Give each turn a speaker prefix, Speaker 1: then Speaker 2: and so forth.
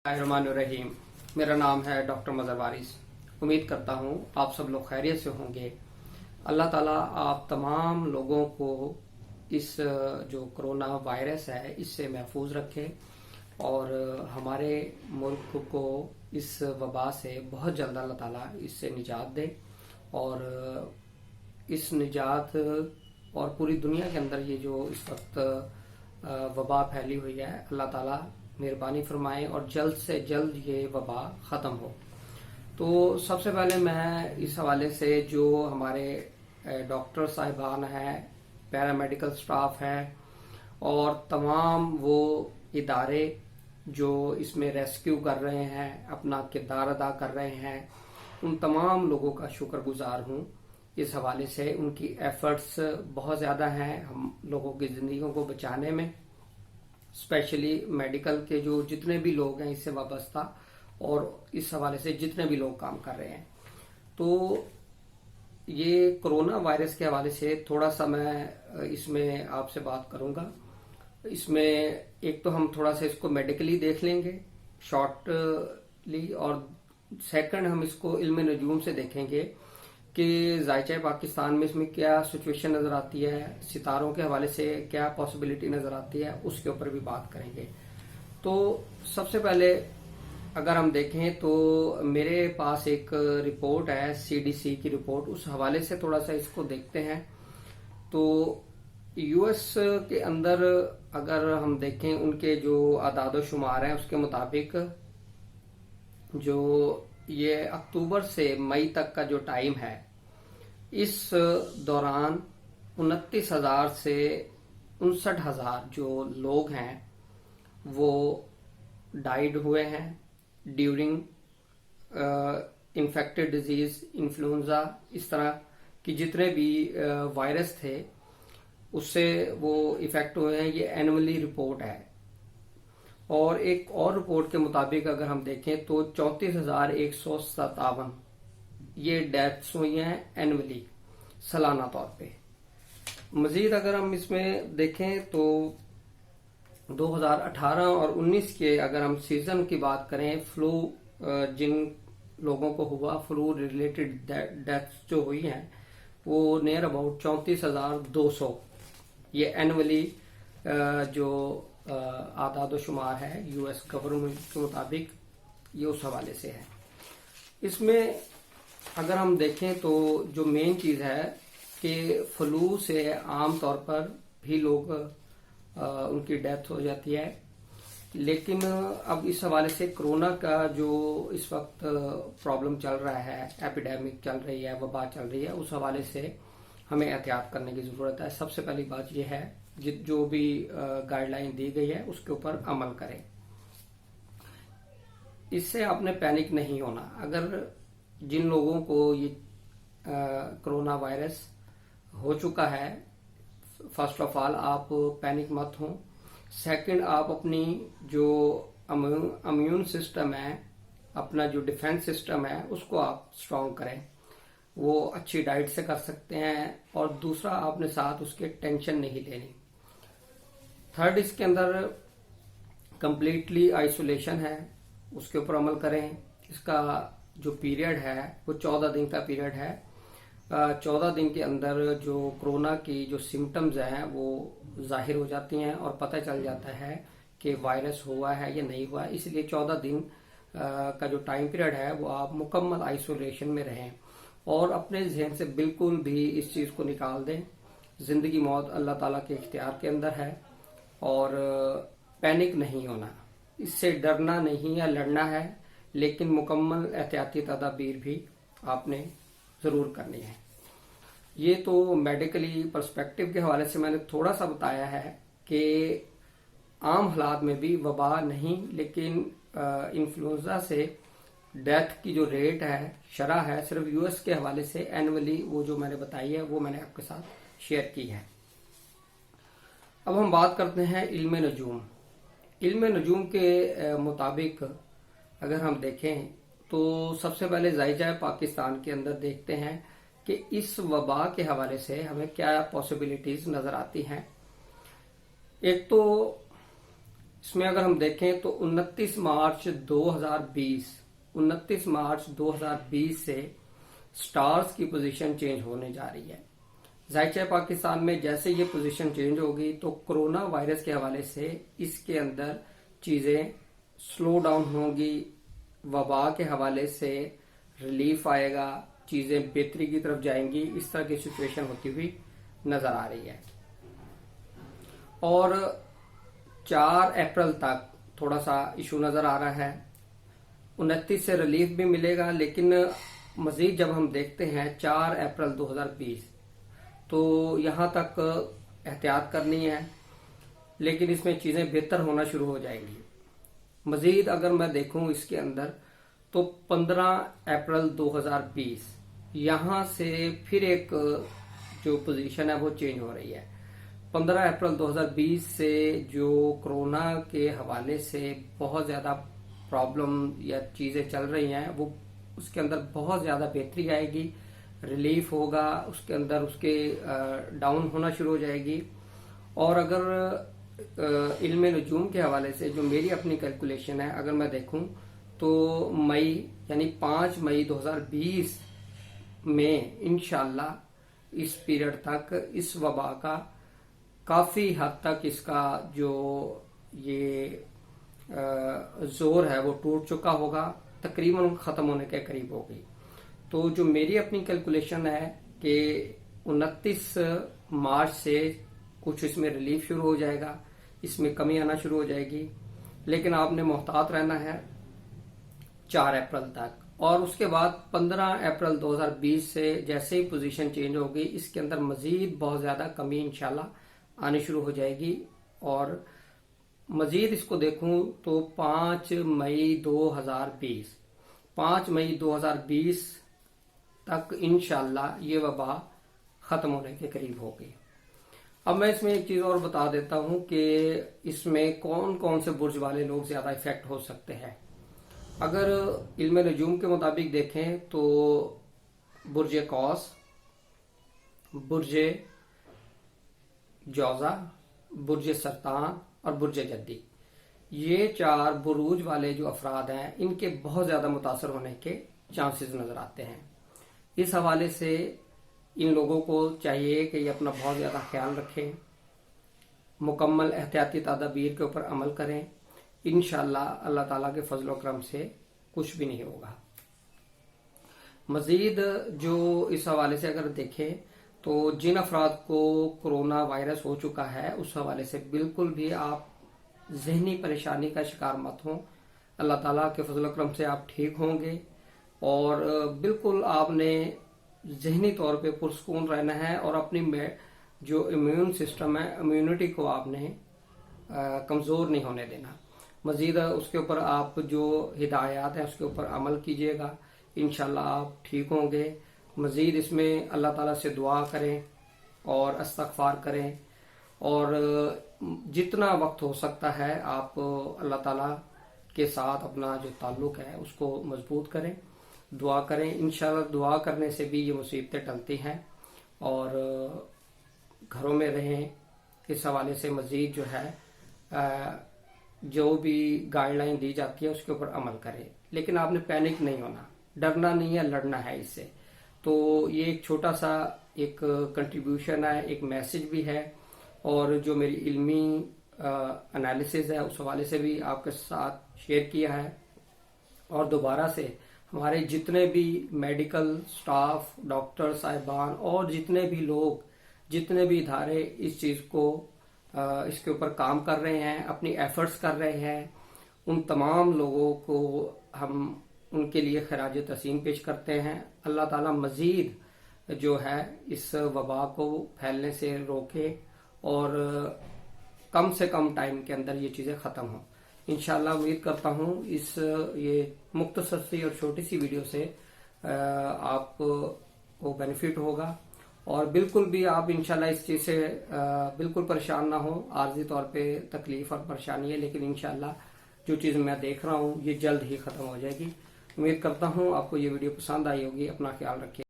Speaker 1: रहीम। मेरा नाम है डॉक्टर मज़हर वारिस। उम्मीद करता हूँ आप सब लोग खैरियत से होंगे। अल्लाह ताला आप तमाम लोगों को इस जो कोरोना वायरस है इससे महफूज रखे और हमारे मुल्क को इस वबा से बहुत जल्द अल्लाह ताला इससे निजात दे और इस निजात और पूरी दुनिया के अंदर ये जो इस वक्त वबा फैली हुई है, अल्लाह ताला मेहरबानी फरमाए और जल्द से जल्द ये वबा ख़त्म हो। तो सबसे पहले मैं इस हवाले से जो हमारे डॉक्टर साहिबान हैं, पैरामेडिकल स्टाफ है और तमाम वो इदारे जो इसमें रेस्क्यू कर रहे हैं, अपना किरदार अदा कर रहे हैं, उन तमाम लोगों का शुक्रगुजार हूँ। इस हवाले से उनकी एफर्ट्स बहुत ज़्यादा हैं हम लोगों की ज़िंदगियों को बचाने में, स्पेशली मेडिकल के जो जितने भी लोग हैं इससे वाबस्ता और इस हवाले से जितने भी लोग काम कर रहे हैं। तो ये कोरोना वायरस के हवाले से थोड़ा सा मैं इसमें आपसे बात करूंगा। इसमें एक तो हम थोड़ा सा इसको मेडिकली देख लेंगे शॉर्टली और सेकंड हम इसको इल्म नजूम से देखेंगे कि ज़ायचा पाकिस्तान में इसमें क्या सिचुएशन नज़र आती है, सितारों के हवाले से क्या पॉसिबिलिटी नज़र आती है, उसके ऊपर भी बात करेंगे। तो सबसे पहले अगर हम देखें तो मेरे पास एक रिपोर्ट है सीडीसी की रिपोर्ट, उस हवाले से थोड़ा सा इसको देखते हैं। तो यूएस के अंदर अगर हम देखें उनके जो आदाद शुमार हैं उसके मुताबिक जो ये अक्टूबर से मई तक का जो टाइम है, इस दौरान 29,000 से 59,000 जो लोग हैं वो डाइड हुए हैं ड्यूरिंग इन्फेक्टेड डिजीज, इन्फ्लुएंजा, इस तरह की जितने भी वायरस थे उससे वो इफेक्ट हुए हैं। ये एनुअली रिपोर्ट है और एक और रिपोर्ट के मुताबिक अगर हम देखें तो 34,157 ये डेथ्स हुई हैं एनुअली, सालाना तौर पे। मजीद अगर हम इसमें देखें तो 2018 और 19 के अगर हम सीजन की बात करें, फ्लू जिन लोगों को हुआ, फ्लू रिलेटेड डेथ्स जो हुई हैं वो नियर अबाउट 34,200 ये एनुअली जो आदाद शुमार है यूएस गवर्नमेंट के मुताबिक ये उस हवाले से है। इसमें अगर हम देखें तो जो मेन चीज है कि फ्लू से आम तौर पर भी लोग उनकी डेथ हो जाती है, लेकिन अब इस हवाले से कोरोना का जो इस वक्त प्रॉब्लम चल रहा है, एपिडेमिक चल रही है, वबा चल रही है, उस हवाले से हमें एहतियात करने की जरूरत है। सबसे पहली बात यह है जो भी गाइडलाइन दी गई है उसके ऊपर अमल करें। इससे आपने पैनिक नहीं होना। अगर जिन लोगों को ये कोरोना वायरस हो चुका है, फर्स्ट ऑफ ऑल आप पैनिक मत हो। सेकंड, आप अपनी जो इम्यून सिस्टम है, अपना जो डिफेंस सिस्टम है उसको आप स्ट्रॉन्ग करें। वो अच्छी डाइट से कर सकते हैं। और दूसरा, आपने साथ उसके टेंशन नहीं लेनी। थर्ड, इसके अंदर कंप्लीटली आइसोलेशन है, उसके ऊपर अमल करें। इसका जो पीरियड है वो 14 दिन का पीरियड है। 14 दिन के अंदर जो कोरोना की जो सिम्टम्स हैं वो जाहिर हो जाती हैं और पता चल जाता है कि वायरस हुआ है या नहीं हुआ है। इसलिए 14 दिन का जो टाइम पीरियड है वो आप मुकम्मल आइसोलेशन में रहें और अपने जहन से बिल्कुल भी इस चीज को निकाल दें। जिंदगी मौत अल्लाह ताला के इख्तियार के अंदर है और पैनिक नहीं होना, इससे डरना नहीं है, लड़ना है, लेकिन मुकम्मल एहतियाती तदाबीर भी आपने जरूर करनी है। ये तो मेडिकली पर्सपेक्टिव के हवाले से मैंने थोड़ा सा बताया है कि आम हालात में भी वबा नहीं, लेकिन इन्फ्लुएंजा से डेथ की जो रेट है, शरह है, सिर्फ यूएस के हवाले से एनुअली वो जो मैंने बताई है वो मैंने आपके साथ शेयर की है। अब हम बात करते हैं इल्म नजूम। इल्म नजूम के मुताबिक अगर हम देखें तो सबसे पहले ज़ायचा पाकिस्तान के अंदर देखते हैं कि इस वबा के हवाले से हमें क्या पॉसिबिलिटीज नजर आती हैं। एक तो اس میں اگر ہم دیکھیں تو 29 مارچ 2020 سے سٹارز کی پوزیشن چینج ہونے جا رہی ہے. ظاہر ہے پاکستان میں جیسے یہ پوزیشن چینج ہوگی تو کرونا وائرس کے حوالے سے اس کے اندر چیزیں سلو ڈاؤن ہوں گی، وبا کے حوالے سے ریلیف آئے گا، چیزیں بہتری کی طرف جائیں گی. اس طرح کی سچویشن ہوتی ہوئی نظر آ رہی ہے. اور 4 اپریل تک تھوڑا سا ایشو نظر آ رہا ہے. 29 سے ریلیف بھی ملے گا، لیکن مزید جب ہم دیکھتے ہیں 4 اپریل 2020 تو یہاں تک احتیاط کرنی ہے، لیکن اس میں چیزیں بہتر ہونا شروع ہو جائیں گی. مزید اگر میں دیکھوں اس کے اندر تو 15 اپریل 2020 یہاں سے پھر ایک جو پوزیشن ہے وہ چینج ہو رہی ہے. 15 اپریل 2020 سے جو کرونا کے حوالے سے بہت زیادہ پرابلم یا چیزیں چل رہی ہیں وہ اس کے اندر بہت زیادہ بہتری آئے گی، ریلیف ہوگا، اس کے اندر اس کے ڈاؤن ہونا شروع ہو جائے گی. اور اگر علم نجوم کے حوالے سے جو میری اپنی کیلکولیشن ہے اگر میں دیکھوں تو مئی یعنی 5 مئی 2020 میں انشاءاللہ اس پیریڈ تک اس وبا کا کافی حد تک اس کا جو یہ زور ہے وہ ٹوٹ چکا ہوگا، تقریباً ختم ہونے کے قریب ہوگی. تو جو میری اپنی کیلکولیشن ہے کہ 29 مارچ سے کچھ اس میں ریلیف شروع ہو جائے گا، اس میں کمی آنا شروع ہو جائے گی، لیکن آپ نے محتاط رہنا ہے 4 اپریل تک. اور اس کے بعد 15 اپریل 2020 سے جیسے ہی پوزیشن چینج ہوگی اس کے اندر مزید بہت زیادہ کمی انشاءاللہ آنی شروع ہو جائے گی. اور مزید اس کو دیکھوں تو 5 مئی 2020 تک انشاءاللہ یہ وبا ختم ہونے کے قریب ہوگی. اب میں اس میں ایک چیز اور بتا دیتا ہوں کہ اس میں کون کون سے برج والے لوگ زیادہ افیکٹ ہو سکتے ہیں. اگر علم نجوم کے مطابق دیکھیں تو برج قوس، برج جوزہ، برج سرطان اور برج جدی، یہ 4 بروج والے جو افراد ہیں ان کے بہت زیادہ متاثر ہونے کے چانسز نظر آتے ہیں. اس حوالے سے ان لوگوں کو چاہیے کہ یہ اپنا بہت زیادہ خیال رکھیں، مکمل احتیاطی تدابیر کے اوپر عمل کریں. انشاءاللہ اللہ تعالیٰ کے فضل و کرم سے کچھ بھی نہیں ہوگا. مزید جو اس حوالے سے اگر دیکھیں تو جن افراد کو کرونا وائرس ہو چکا ہے اس حوالے سے بالکل بھی آپ ذہنی پریشانی کا شکار مت ہوں. اللہ تعالیٰ کے فضل و کرم سے آپ ٹھیک ہوں گے اور بالکل آپ نے ذہنی طور پہ پرسکون رہنا ہے اور اپنی جو امیون سسٹم ہے، امیونٹی کو آپ نے کمزور نہیں ہونے دینا. مزید اس کے اوپر آپ جو ہدایات ہیں اس کے اوپر عمل کیجیے گا، انشاءاللہ آپ ٹھیک ہوں گے. مزید اس میں اللہ تعالیٰ سے دعا کریں اور استغفار کریں اور جتنا وقت ہو سکتا ہے آپ اللہ تعالیٰ کے ساتھ اپنا جو تعلق ہے اس کو مضبوط کریں، دعا کریں. انشاءاللہ دعا کرنے سے بھی یہ مصیبتیں ٹلتی ہیں. اور گھروں میں رہیں. اس حوالے سے مزید جو ہے جو بھی گائیڈ لائن دی جاتی ہے اس کے اوپر عمل کریں، لیکن آپ نے پینک نہیں ہونا، ڈرنا نہیں ہے، لڑنا ہے اس سے. تو یہ ایک چھوٹا سا ایک کنٹریبیوشن ہے، ایک میسج بھی ہے، اور جو میری علمی انالیسز ہے اس حوالے سے بھی آپ کے ساتھ شیئر کیا ہے. اور دوبارہ سے ہمارے جتنے بھی میڈیکل سٹاف، ڈاکٹر صاحبان اور جتنے بھی لوگ، جتنے بھی ادارے اس چیز کو اس کے اوپر کام کر رہے ہیں، اپنی ایفرٹس کر رہے ہیں، ان تمام لوگوں کو ہم ان کے لیے خراج تحسین پیش کرتے ہیں. اللہ تعالیٰ مزید جو ہے اس وبا کو پھیلنے سے روکے اور کم سے کم ٹائم کے اندر یہ چیزیں ختم ہوں. انشاءاللہ امید کرتا ہوں اس یہ مختصر سی اور چھوٹی سی ویڈیو سے آپ کو بینیفٹ ہوگا. اور بالکل بھی آپ انشاءاللہ اس چیز سے بالکل پریشان نہ ہوں. عارضی طور پہ تکلیف اور پریشانی ہے، لیکن انشاءاللہ جو چیز میں دیکھ رہا ہوں یہ جلد ہی ختم ہو جائے گی. امید کرتا ہوں آپ کو یہ ویڈیو پسند آئی ہوگی. اپنا خیال رکھیں.